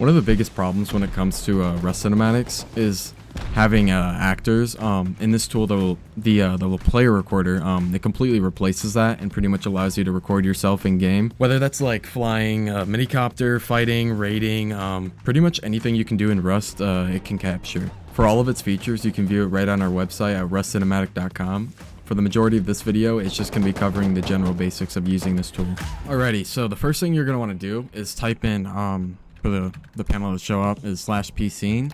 One of the biggest problems when it comes to Rust cinematics is having actors. In this tool, the PlayerRecorder, it completely replaces that and pretty much allows you to record yourself in game. Whether that's like flying a minicopter, fighting, raiding, pretty much anything you can do in Rust, it can capture. For all of its features, you can view it right on our website at rustcinematic.com. For the majority of this video, it's just going to be covering the general basics of using this tool. Alrighty, so the first thing you're going to want to do is type in, for the panel to show up is /pscene,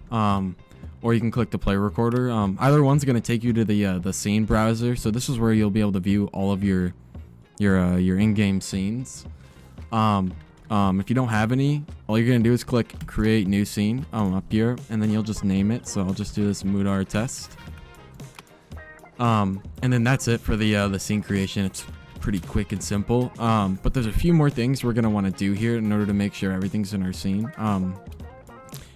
or you can click the PlayerRecorder. Either one's going to take you to the scene browser, so this is where you'll be able to view all of your in-game scenes. If you don't have any, all you're going to do is click create new scene up here, and then you'll just name it. So I'll just do this Mudar test. And then that's it for the scene creation. It's pretty quick and simple. But there's a few more things we're going to want to do here in order to make sure everything's in our scene.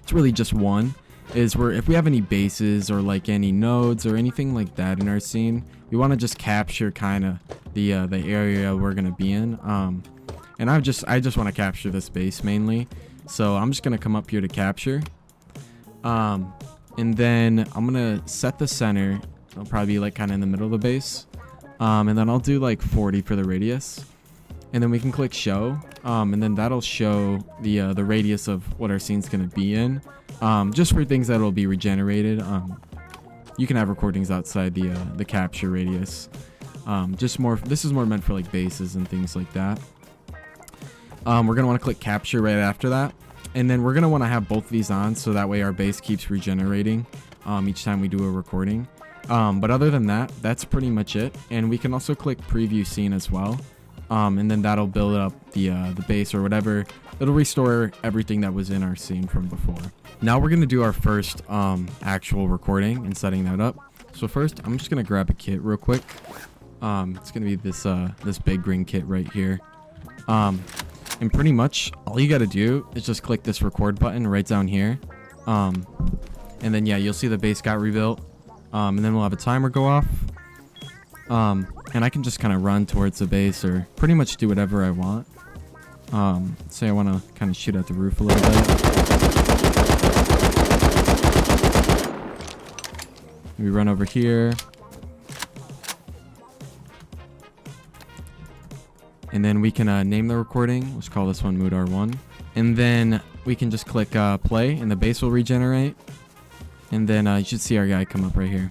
It's really just one, is where if we have any bases or like any nodes or anything like that in our scene, we want to just capture kind of the area we're going to be in. And I just want to capture this base mainly. So I'm just going to come up here to capture. And then I'm going to set the center. It'll probably be like kind of in the middle of the base. And then I'll do like 40 for the radius. And then we can click show. And then that'll show the radius of what our scene's going to be in. Just for things that will be regenerated. You can have recordings outside the capture radius. This is more meant for like bases and things like that. We're going to want to click capture right after that. And then we're going to want to have both of these on so that way our base keeps regenerating each time we do a recording. But other than that, that's pretty much it. And we can also click preview scene as well. And then that'll build up the base or whatever. It'll restore everything that was in our scene from before. Now we're going to do our first actual recording and setting that up. So first, I'm just going to grab a kit real quick. It's going to be this big green kit right here. And pretty much all you got to do is just click this record button right down here. And then, yeah, you'll see the base got rebuilt. And then we'll have a timer go off. And I can just kind of run towards the base or pretty much do whatever I want. Say I want to kind of shoot at the roof a little bit. We run over here. And then we can name the recording. Let's call this one Mudar 1. And then we can just click play and the base will regenerate. And then you should see our guy come up right here.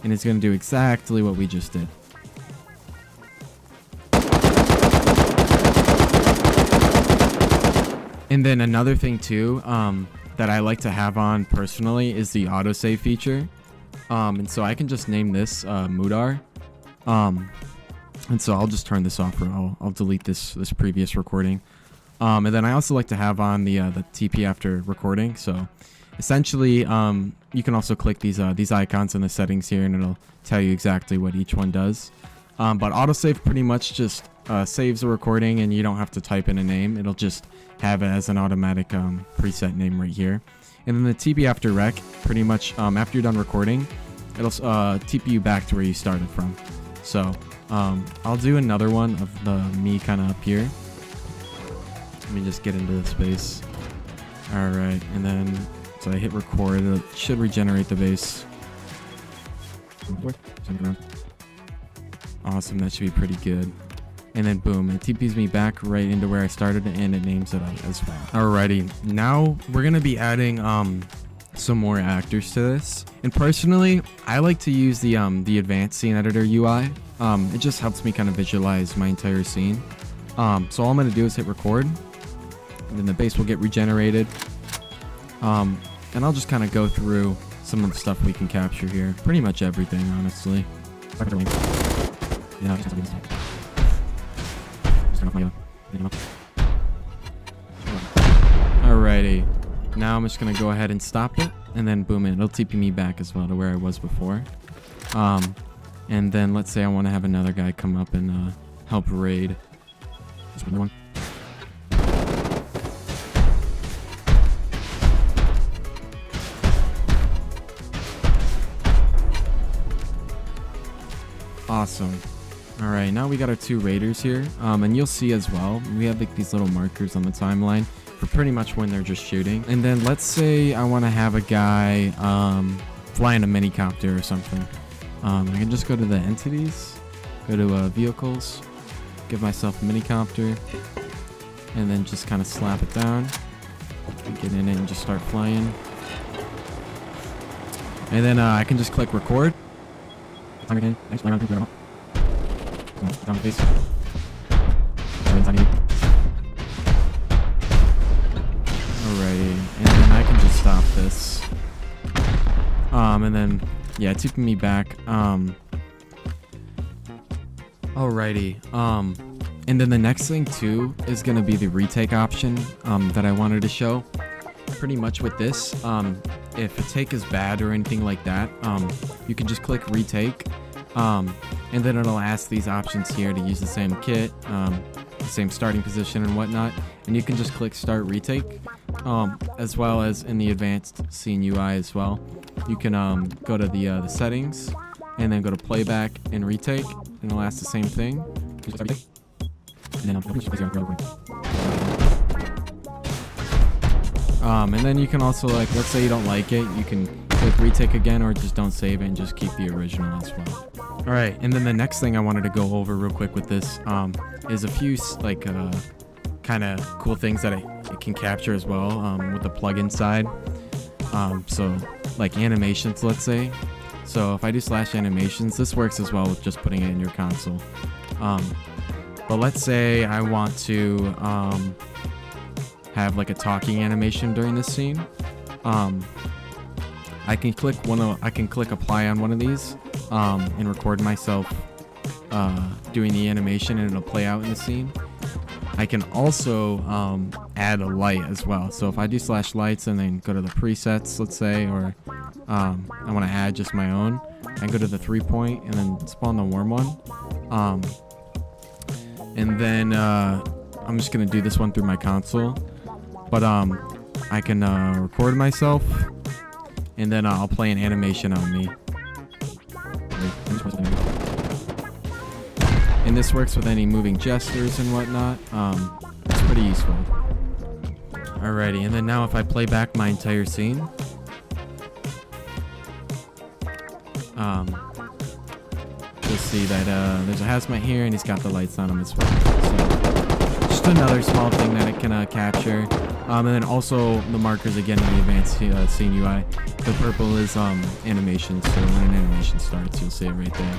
And it's going to do exactly what we just did. And then another thing too that I like to have on personally is the autosave feature. And so I can just name this Mudar. And so I'll just turn this off, or I'll delete this previous recording. And then I also like to have on the TP after recording. So essentially, you can also click these icons in the settings here, and it'll tell you exactly what each one does. But autosave pretty much just saves the recording, and you don't have to type in a name. It'll just have it as an automatic preset name right here. And then the TP after rec, pretty much after you're done recording, it'll TP you back to where you started from. So I'll do another one of the me kind of up here. Let me just get into the space. All right, and then so I hit record. It should regenerate the base. Awesome, that should be pretty good. And then boom, it TPs me back right into where I started, and it names it as well. Alrighty, now we're gonna be adding some more actors to this. And personally, I like to use the advanced scene editor UI. It just helps me kind of visualize my entire scene. So all I'm gonna do is hit record, and then the base will get regenerated. And I'll just kind of go through some of the stuff we can capture here. Pretty much everything, honestly. Yeah. Alrighty. Now I'm just going to go ahead and stop it. And then boom, it'll TP me back as well to where I was before. And then let's say I want to have another guy come up and help raid. Just another one. Awesome. All right, now we got our two raiders here, and you'll see as well, we have like these little markers on the timeline. for pretty much when they're just shooting. And then let's say I want to have a guy flying a minicopter or something. I can just go to the entities, go to vehicles, give myself a minicopter, and then just kind of slap it down. Get in it and just start flying. And then I can just click record. Alrighty, and then I can just stop this. And then yeah, it's keeping me back. Alrighty. And then the next thing too is gonna be the retake option that I wanted to show. Pretty much with this, if a take is bad or anything like that, you can just click retake, and then it'll ask these options here to use the same kit, the same starting position and whatnot, and you can just click start retake, as well as in the advanced scene UI as well. You can go to the settings and then go to playback and retake, and it'll ask the same thing. And then you can also, like, let's say you don't like it, you can click retake again, or just don't save it and just keep the original as well. Alright, and then the next thing I wanted to go over real quick with this is a few like kind of cool things that it can capture as well with the plugin side. So like animations, let's say. So if I do /animations, this works as well with just putting it in your console. But let's say I want to have like a talking animation during this scene. I can click apply on one of these and record myself doing the animation, and it'll play out in the scene. I can also add a light as well. So if I do /lights and then go to the presets, let's say, or I want to add just my own, I go to the 3-point and then spawn the warm one. And then I'm just gonna do this one through my console, but I can record myself, and then I'll play an animation on me. And this works with any moving gestures and whatnot. It's pretty useful. Alrighty, and then now if I play back my entire scene, you'll see that there's a hazmat here, and he's got the lights on him as well. So just another small thing that it can capture. And then also the markers again in the advanced scene UI. The purple is animation, so when an animation starts, you'll see it right there.